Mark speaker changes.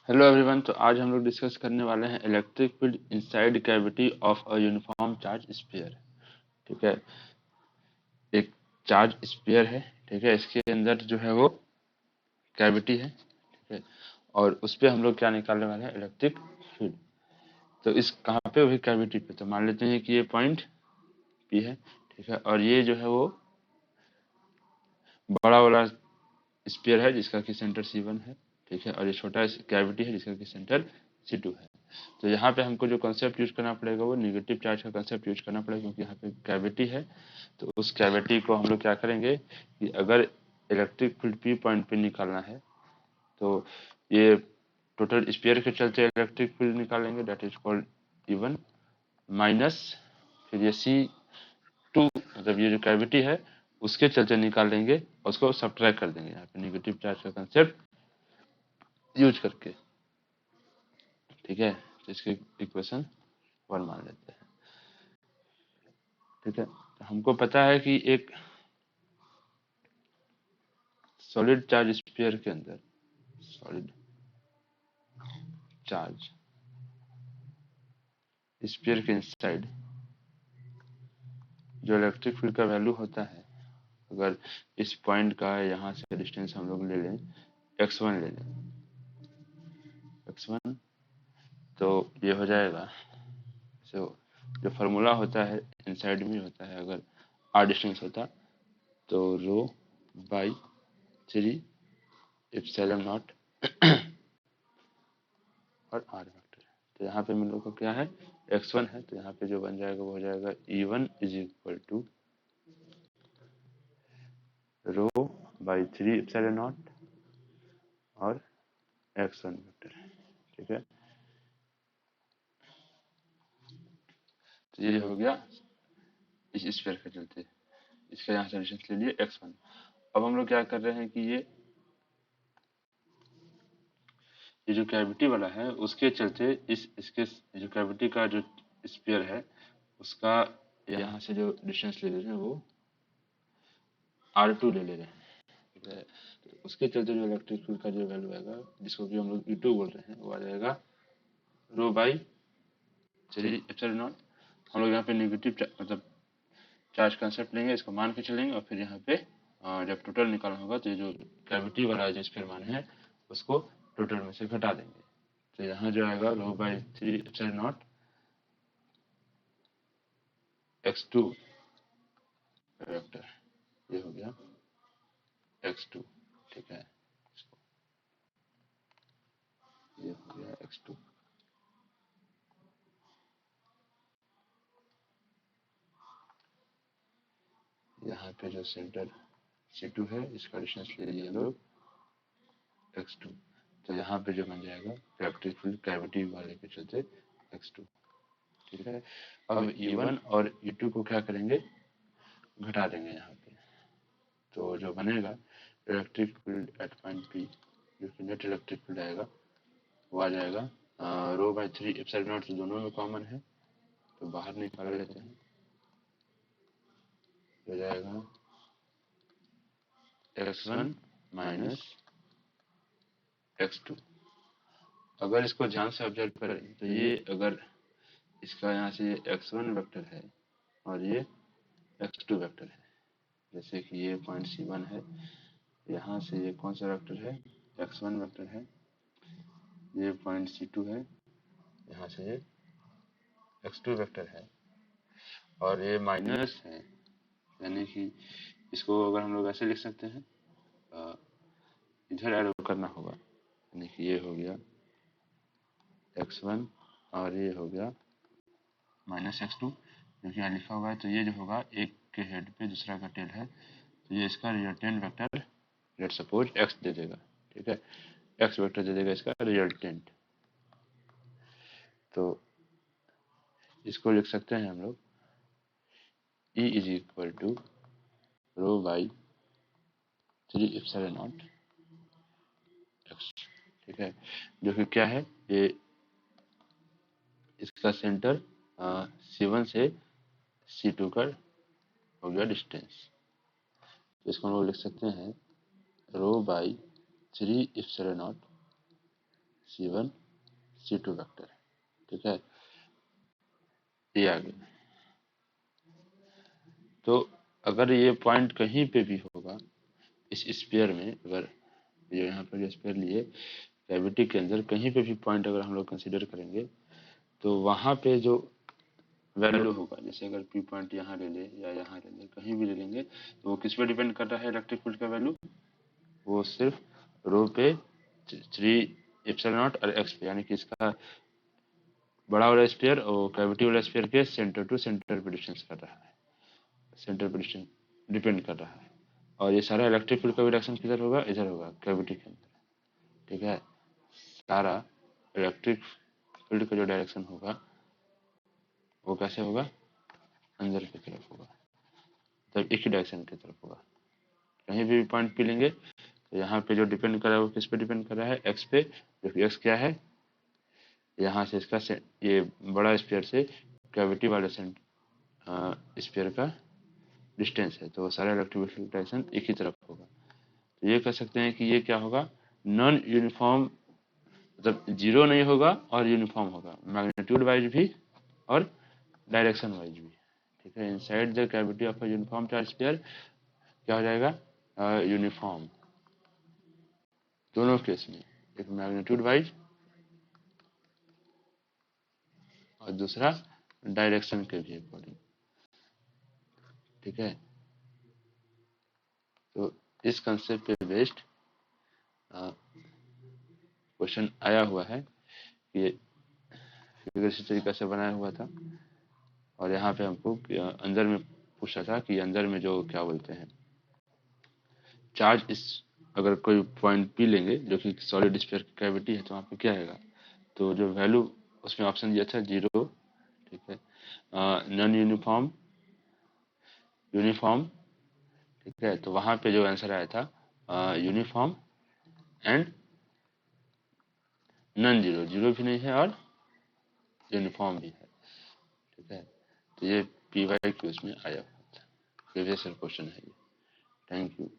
Speaker 1: Hello everyone. तो आज हम लोग डिस्कस करने वाले हैं electric field inside cavity of a uniform charge sphere. ठीक है, एक चार्ज स्फीयर है। ठीक है, इसके अंदर जो है वो कैविटी है। ठीक है, और उस पे हम लोग क्या निकालने वाले हैं, इलेक्ट्रिक फील्ड। तो इस कहाँ पे, वही कैविटी पे। तो मान लेते हैं कि ये पॉइंट पी है। ठीक है, और ये जो है वो बड़ा वाला स्फीयर है जिसका कि सेंटर C1 है। ठीक है, और ये छोटा कैविटी है जिसका कि सेंटर C2 है। तो यहाँ पे हमको जो कंसेप्ट यूज करना पड़ेगा वो नेगेटिव चार्ज का कंसेप्ट यूज करना पड़ेगा, क्योंकि यहाँ पे कैविटी है। तो उस कैविटी को हम लोग क्या करेंगे कि अगर इलेक्ट्रिक फील्ड पी पॉइंट पे निकालना है तो ये टोटल स्फीयर के चलते इलेक्ट्रिक फील्ड निकालेंगे, that is called E1 minus फिर ये C2, मतलब ये जो कैविटी है उसके चलते निकाल लेंगे, उसको सब्ट्रैक्ट कर देंगे यहाँ पे नेगेटिव चार्ज का कंसेप्ट यूज करके। ठीक है, तो इसके इक्वेशन 1 मान लेते हैं। ठीक है, तो हमको पता है कि एक सॉलिड चार्ज स्फीयर के अंदर, सॉलिड चार्ज स्फीयर के इनसाइड जो इलेक्ट्रिक फील्ड का वैल्यू होता है, अगर इस पॉइंट का यहाँ से डिस्टेंस हम लोग ले लें, x1 ले लें, x1, तो ये हो जाएगा। जो फार्मूला होता है इनसाइड में होता है, अगर r डिस्टेंस होता तो रो बाई 3 एप्सिलॉन नॉट और r वेक्टर। तो यहाँ पे हम लोग को क्या है, x1 है, तो यहाँ पे जो बन जाएगा वो हो जाएगा E1 is equal to rho by 3 epsilon naught और x1 वेक्टर। ठीक है, तो ये हो गया इस स्फीयर के चलते, इसका यहाँ से डिस्टेंस ले लिए x1। अब हम लोग क्या कर रहे हैं कि ये जो कैविटी वाला है उसके चलते इसके जो कैविटी का जो स्फीयर है उसका यहाँ से जो डिस्टेंस ले रहे हैं वो R2 ले रहे हैं। ठीक है, तो उसके चलते जो इलेक्ट्रिक फील्ड का जो वैल्यू आएगा, जिसको कि हम लोग E2 बोल रहे हैं, वो आ जाएगा रो बाई 3 एप्सिलॉन नॉट। हम लोग यहाँ पे नेगेटिव मतलब चार्ज कंसेप्ट लेंगे, इसको मान के चलेंगे, और फिर यहाँ पे जब टोटल निकालना होगा तो ये जो कैविटी वाला जो स्फीयर मान है उसको टोटल में से घटा देंगे। तो यहाँ जो आएगा rho by 3 epsilon naught x2 vector, ये हो गया x2। ठीक है, ये हो गया x2। यहाँ पे जो सेंटर C2 है इसका डिस्टेंस ले लिए लोग x2। तो यहाँ पे जो बन जाएगा इलेक्ट्रिक फील्ड कैविटी वाले के चलते x2। ठीक है, अब E1 और E2 को क्या करेंगे, घटा देंगे यहाँ पे। तो जो बनेगा electric field at point P, जो कि नेट इलेक्ट्रिक फील्ड आएगा, वो आ जाएगा रो बाई 3 एप्सिलॉन नॉट, तो दोनों में कॉमन है तो बाहर निकाल लेते हैं। हो जाएगा x1 माइनस x2। अगर इसको ध्यान से ऑब्जर्व करें तो ये अगर इसका यहाँ से x1 वेक्टर है और ये x2 वेक्टर है, जैसे कि ये पॉइंट C1 है, यहाँ से ये कौन सा वेक्टर है, x1 वेक्टर है, ये पॉइंट C2 है, यहाँ से ये x2 वेक्टर है, और ये माइनस है, यानी कि इसको अगर हम लोग ऐसे लिख सकते हैं, इधर एरो करना होगा, यानी कि ये हो गया x1 और ये हो गया माइनस x2, जो कि यहाँ लिखा हुआ है। तो ये जो होगा एक के हेड पे दूसरा का टेल है, तो ये इसका resultant vector let suppose x दे देगा। ठीक है, x वेक्टर दे देगा इसका रिजल्टेंट। तो इसको लिख सकते हैं हम लोग E is equal to rho by 3 epsilon naught x। ठीक है, जो कि क्या है, ये इसका सेंटर C1 से C2 का हो गया डिस्टेंस। तो इसको हम लोग लिख सकते हैं rho by 3 epsilon naught C1 C2 vector, ठीक है, ये आ गया। तो अगर ये पॉइंट कहीं पे भी होगा इस स्फीयर में, अगर जो यहाँ पर जो स्फीयर लिए कैविटी के अंदर कहीं पे भी पॉइंट अगर हम लोग कंसीडर करेंगे, तो वहाँ पे जो वैल्यू होगा, जैसे अगर पी पॉइंट यहाँ ले ले या यहाँ ले ले, कहीं भी ले लेंगे, तो वो किस पे डिपेंड कर रहा है इलेक्ट्रिक फील्ड का वैल्यू, वो सिर्फ रो पे 3 एप्सिलॉन नॉट और एक्स पे, यानी कि इसका बड़ा वाला स्फीयर और कैविटी वाला स्फीयर के सेंटर टू सेंटर पे डिस्टेंस कर रहा है, सेंटर पे डिस्टेंस डिपेंड कर रहा है। और ये सारा इलेक्ट्रिक फील्ड का भी डायरेक्शन किधर होगा, इधर होगा कैविटी के अंदर, ठीक है। सारा इलेक्ट्रिक फील्ड का जो डायरेक्शन होगा वो कैसे होगा, अंदर की तरफ होगा, तब एक ही डायरेक्शन की तरफ होगा। कहीं भी पॉइंट पी लेंगे तो यहाँ पे जो डिपेंड कर रहा है वो किस पे डिपेंड कर रहा है, एक्स पे, जो कि एक्स क्या है, यहाँ से इसका ये बड़ा स्फीयर से कैविटी वाले स्फीयर का डिस्टेंस है, तो सारा इलेक्ट्रिक फील्ड डायरेक्शन एक ही तरफ होगा। तो ये कह सकते हैं कि ये क्या होगा, नॉन यूनिफॉर्म, मतलब जीरो नहीं होगा और यूनिफॉर्म होगा, मैग्नीट्यूड वाइज भी और डायरेक्शन वाइज भी, ठीक है। Inside the cavity of a uniform charge sphere क्या हो जाएगा, यूनिफॉर्म, दोनों केस में, एक मैग्नीट्यूड वाइज और दूसरा डायरेक्शन के भी अकॉर्डिंग, ठीक है। तो इस कंसेप्ट पे बेस्ड क्वेश्चन आया हुआ है कि फिगर इसी तरीके से बनाया हुआ था, और यहाँ पे हमको अंदर में पूछा था कि अंदर में जो क्या बोलते हैं चार्ज, इस अगर कोई पॉइंट पी लेंगे जो कि सॉलिड स्फीयर की कैविटी है, तो वहाँ पे क्या आएगा, तो जो वैल्यू उसमें ऑप्शन दिया था 0, ठीक है, नॉन यूनिफॉर्म, यूनिफॉर्म, ठीक है। तो वहाँ पे जो आंसर आया था uniform and non zero, zero भी नहीं है और यूनिफॉर्म भी है, ठीक है। तो ये PYQ में आया हुआ था, प्रीवियस क्वेश्चन है ये। Thank you.